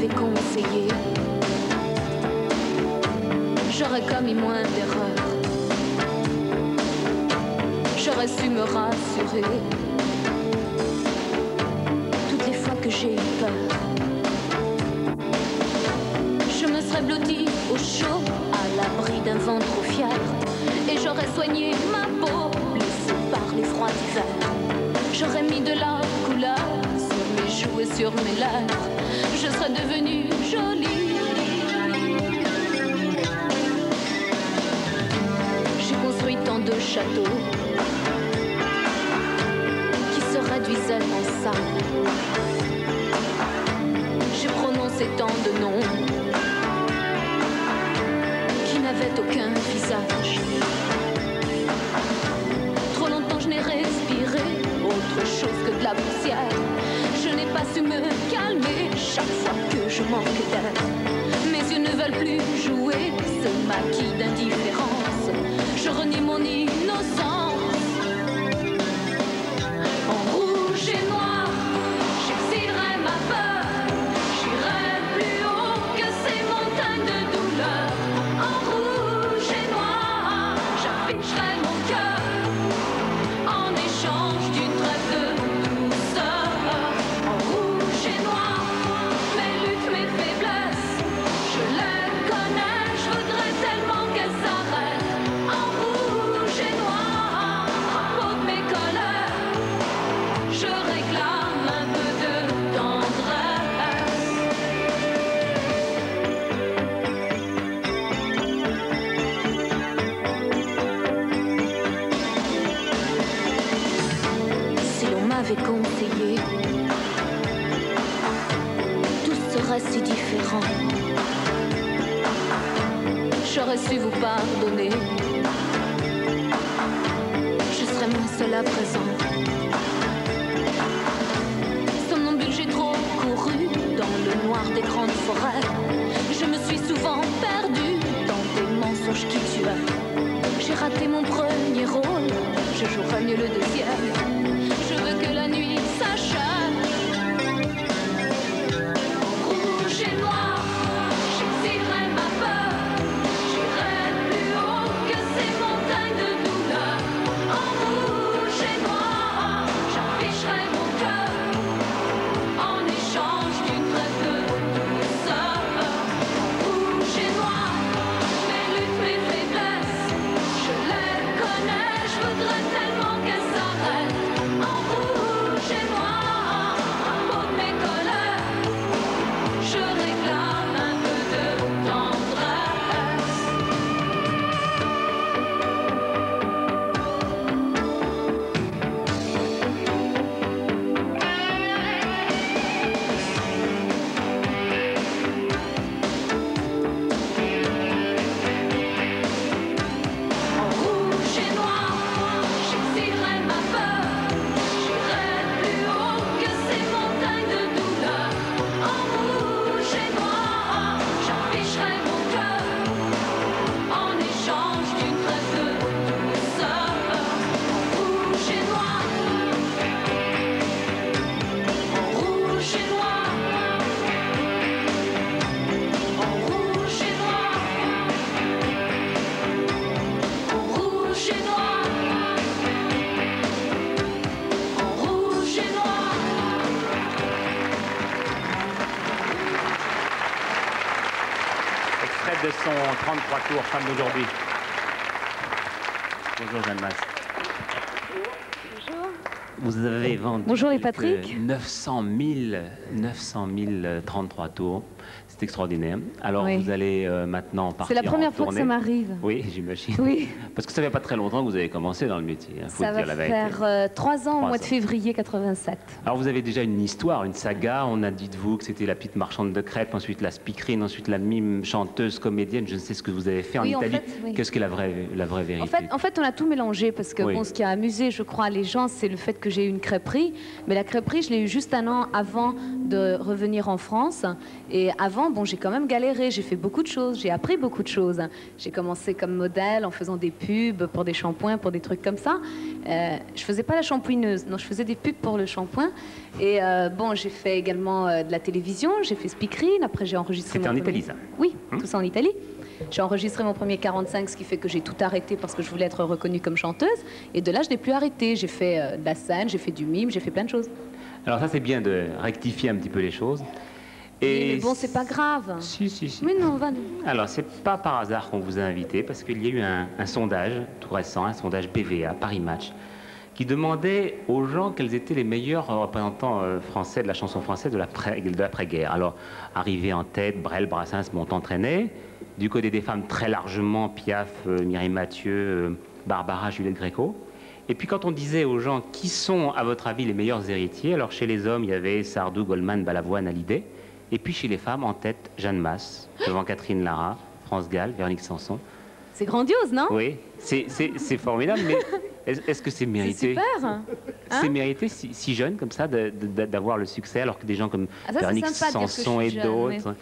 m'avait conseillé, j'aurais commis moins d'erreurs. J'aurais su me rassurer toutes les fois que j'ai eu peur. Je me serais blottie au chaud, à l'abri d'un vent trop fier, et j'aurais soigné ma peau, blessée par les froids d'hiver. J'aurais mis de la couleur sur mes joues et sur mes lèvres. Je serais devenue jolie. J'ai construit tant de châteaux qui se réduisaient en sable. J'ai prononcé tant de noms qui n'avaient aucun visage. Trop longtemps je n'ai respiré autre chose que de la poussière. Je n'ai pas su me calmer chaque fois que je manque d'air. Mes yeux ne veulent plus jouer ce maquis d'indifférence. Je renie mon innocence. En rouge et noir, j'exilerai ma peur. J'irai plus haut que ces montagnes de douleur. En rouge et noir, j'afficherai mon cœur en échange d'une trêve de douceur. En rouge et noir, mes luttes, mes faiblesses, je les connais, je voudrais tellement qu'elles s'arrêtent. En rouge et noir, à peau de mes colères, je réclame un peu de tendresse. Si l'on m'avait conseillé, tout serait si différent. J'aurais su vous pardonner. Je serais moins seule à présent. Somnambule, j'ai trop couru dans le noir des grandes forêts. Je me suis souvent perdue dans des mensonges qui tuaient. J'ai raté mon premier rôle, je jouerai mieux le deuxième. Je veux que la nuit s'achève. En rouge et noir, j'exilerai ma peur. J'irai plus haut que ces montagnes de douleur. En rouge et noir, j'afficherai mon cœur en échange d'une trêve de douceur. En rouge et noir, mes luttes, mes faiblesses, je les connais, je voudrais tellement qu'elles s'arrêtent. En rouge et noir, à peau de mes colères, je réclame un peu de tendresse. En rouge et noir, j'exilerai ma peur. J'irai plus haut que ces montagnes de douleur. En rouge et noir, j'afficherai mon cœur en échange d'une trêve de douceur. En rouge et noir, en rouge et noir, en rouge et noir, en rouge et noir, en rouge et noir. Extrait de son 33 tours, Femme d'aujourd'hui. Bonjour Jeanne Mas. Bonjour. Vous avez vendu Bonjour les plus que Patrick. 900 000 33 tours. C'est extraordinaire. Alors Oui. vous allez maintenant partir C'est la première en fois que tournée. ça m'arrive. Oui, j'imagine. Oui, Parce que ça fait pas très longtemps que vous avez commencé dans le métier. Il faut ça le va dire la vérité. faire 3 ans au 3 mois de ans. février 87. Alors vous avez déjà une histoire, une saga. On a dit de vous que c'était la petite marchande de crêpes, ensuite la speakerine, ensuite la mime, chanteuse, comédienne. Je ne sais ce que vous avez fait en Oui, en Italie. fait, Qu'est-ce que la vraie vérité? En fait, on a tout mélangé parce que Oui. bon, ce qui a amusé, je crois, les gens, c'est le fait que j'ai eu une crêperie. Mais la crêperie, je l'ai eu juste un an avant de revenir en France. Et avant, bon, j'ai quand même galéré. J'ai fait beaucoup de choses. J'ai appris beaucoup de choses. J'ai commencé comme modèle en faisant des pubs pour des shampoings, pour des trucs comme ça. Je faisais pas la shampouineuse. Non, je faisais des pubs pour le shampoing. Et bon, j'ai fait également de la télévision. J'ai fait speakerine. Après, j'ai enregistré. C'était en Italie, ça? Oui, tout ça en Italie. J'ai enregistré mon premier 45, ce qui fait que j'ai tout arrêté parce que je voulais être reconnue comme chanteuse. Et de là, je n'ai plus arrêté. J'ai fait de la scène, j'ai fait du mime, j'ai fait plein de choses. Alors ça, c'est bien de rectifier un petit peu les choses. Et mais bon, c'est pas grave. Si. Mais non, va. Alors, c'est pas par hasard qu'on vous a invité, parce qu'il y a eu un sondage tout récent, un sondage BVA, Paris Match, qui demandait aux gens quels étaient les meilleurs représentants français de la chanson française de l'après-guerre. Alors, arrivé en tête, Brel, Brassens, Montand-Traîné. Du côté des femmes, très largement, Piaf, Mireille Mathieu, Barbara, Juliette Gréco. Et puis quand on disait aux gens qui sont, à votre avis, les meilleurs héritiers, alors chez les hommes, il y avait Sardou, Goldman, Balavoine, Hallyday. Et puis chez les femmes, en tête, Jeanne Masse, devant Catherine Lara, France Gall, Véronique Sanson. C'est grandiose, non? Oui, c'est formidable, mais est-ce que c'est mérité? C'est super, hein? C'est mérité si jeune comme ça d'avoir le succès, alors que des gens comme Véronique Sanson et d'autres...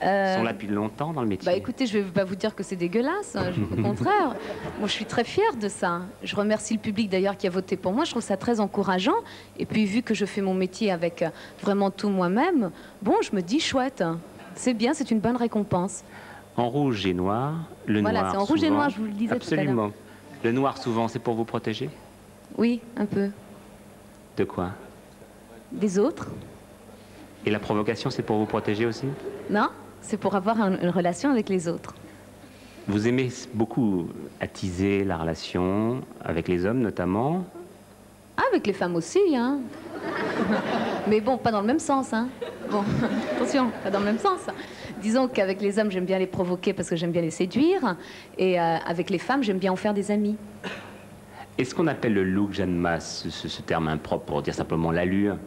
sont là depuis longtemps dans le métier. Bah écoutez, je ne vais pas vous dire que c'est dégueulasse, au contraire. Moi, je suis très fière de ça. Je remercie le public d'ailleurs qui a voté pour moi. Je trouve ça très encourageant. Et puis, vu que je fais mon métier avec vraiment tout moi-même, bon, je me dis chouette. C'est bien, c'est une bonne récompense. En rouge et noir, le noir. Voilà, c'est en rouge et noir, je vous le disais tout à l'heure. Absolument. Le noir, souvent, c'est pour vous protéger? Oui, un peu. De quoi? Des autres. Et la provocation, c'est pour vous protéger aussi? Non, c'est pour avoir une relation avec les autres. Vous aimez beaucoup attiser la relation avec les hommes, notamment? Ah, avec les femmes aussi, hein. Mais bon, pas dans le même sens, hein. Bon, attention, pas dans le même sens. Disons qu'avec les hommes, j'aime bien les provoquer parce que j'aime bien les séduire. Et avec les femmes, j'aime bien en faire des amis. Est-ce qu'on appelle le look Jeanne Masse, ce terme impropre pour dire simplement l'allure,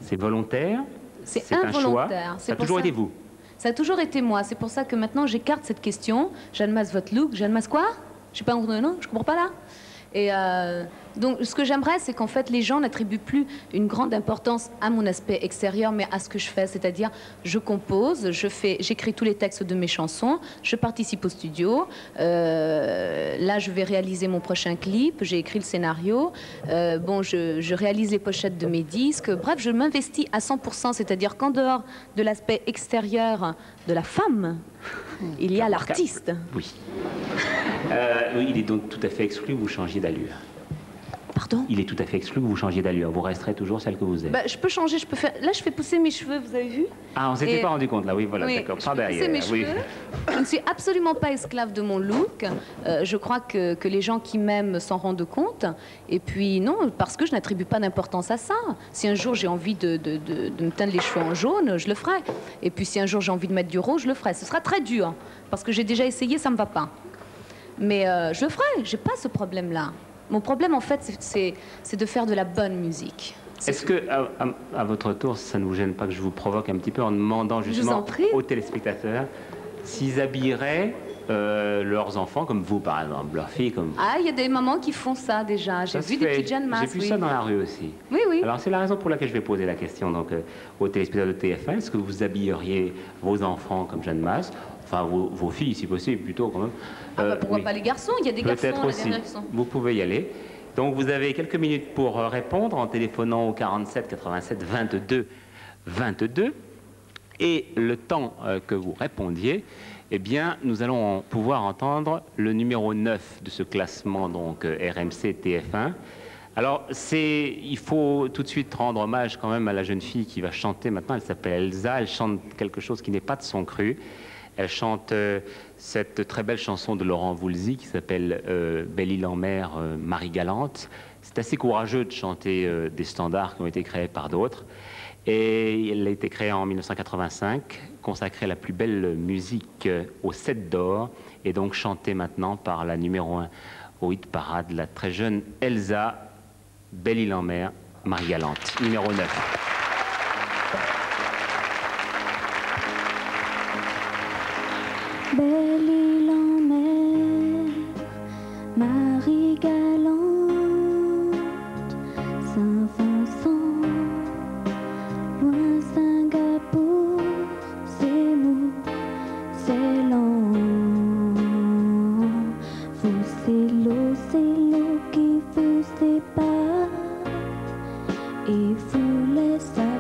c'est volontaire? C'est un choix? involontaire. Ça a toujours été vous? Ça a toujours été moi. C'est pour ça que maintenant, j'écarte cette question. Jeanne Masse, votre look. Jeanne Masse quoi? Je sais pas, non, je comprends pas là. Et donc, ce que j'aimerais, c'est qu'en fait, les gens n'attribuent plus une grande importance à mon aspect extérieur, mais à ce que je fais. C'est-à-dire, je compose, j'écris tous les textes de mes chansons, je participe au studio. Là, je vais réaliser mon prochain clip, j'ai écrit le scénario. Bon, je réalise les pochettes de mes disques. Bref, je m'investis à 100%. C'est-à-dire qu'en dehors de l'aspect extérieur de la femme, il y a l'artiste. Oui. Oui, il est donc tout à fait exclu que vous changiez d'allure. Pardon? Il est tout à fait exclu que vous changiez d'allure. Vous resterez toujours celle que vous êtes. Bah, je peux changer, je peux faire... Là, je fais pousser mes cheveux, vous avez vu? Ah, on s'était pas rendu compte là, oui, voilà, oui, d'accord. Par derrière. Mes cheveux. Je ne suis absolument pas esclave de mon look. Je crois que les gens qui m'aiment s'en rendent compte. Et puis, non, parce que je n'attribue pas d'importance à ça. Si un jour j'ai envie de me teindre les cheveux en jaune, je le ferai. Et puis, si un jour j'ai envie de mettre du rose, je le ferai. Ce sera très dur, parce que j'ai déjà essayé, ça ne me va pas. Mais je le ferai, j'ai pas ce problème-là. Mon problème, en fait, c'est de faire de la bonne musique. Est-ce que, à votre tour, ça ne vous gêne pas que je vous provoque un petit peu en demandant justement aux téléspectateurs s'ils habilleraient leurs enfants, comme vous, par exemple, leurs filles, comme vous? Ah, il y a des mamans qui font ça, déjà. J'ai vu des petites Jeanne Masse. J'ai vu ça dans la rue aussi. Oui, oui. Alors, c'est la raison pour laquelle je vais poser la question donc, aux téléspectateurs de TF1. Est-ce que vous habilleriez vos enfants comme Jeanne Masse? Enfin, vos filles, si possible, plutôt, quand même. Ah bah, pourquoi pas les garçons? Il y a des garçons. Peut-être aussi. Vous pouvez y aller. Donc, vous avez quelques minutes pour répondre en téléphonant au 47 87 22 22. Et le temps que vous répondiez, eh bien, nous allons pouvoir entendre le numéro 9 de ce classement, donc RMC TF1. Alors, il faut tout de suite rendre hommage quand même à la jeune fille qui va chanter maintenant. Elle s'appelle Elsa. Elle chante quelque chose qui n'est pas de son cru. Elle chante cette très belle chanson de Laurent Voulzy qui s'appelle Belle-Île en mer, Marie Galante. C'est assez courageux de chanter des standards qui ont été créés par d'autres. Et elle a été créée en 1985, consacrée à la plus belle musique au 7 d'or, et donc chantée maintenant par la numéro 1 au hit parade, la très jeune Elsa, Belle-Île en mer, Marie Galante, numéro 9. Belle-Île en mer, Marie Galante, Il voulait savoir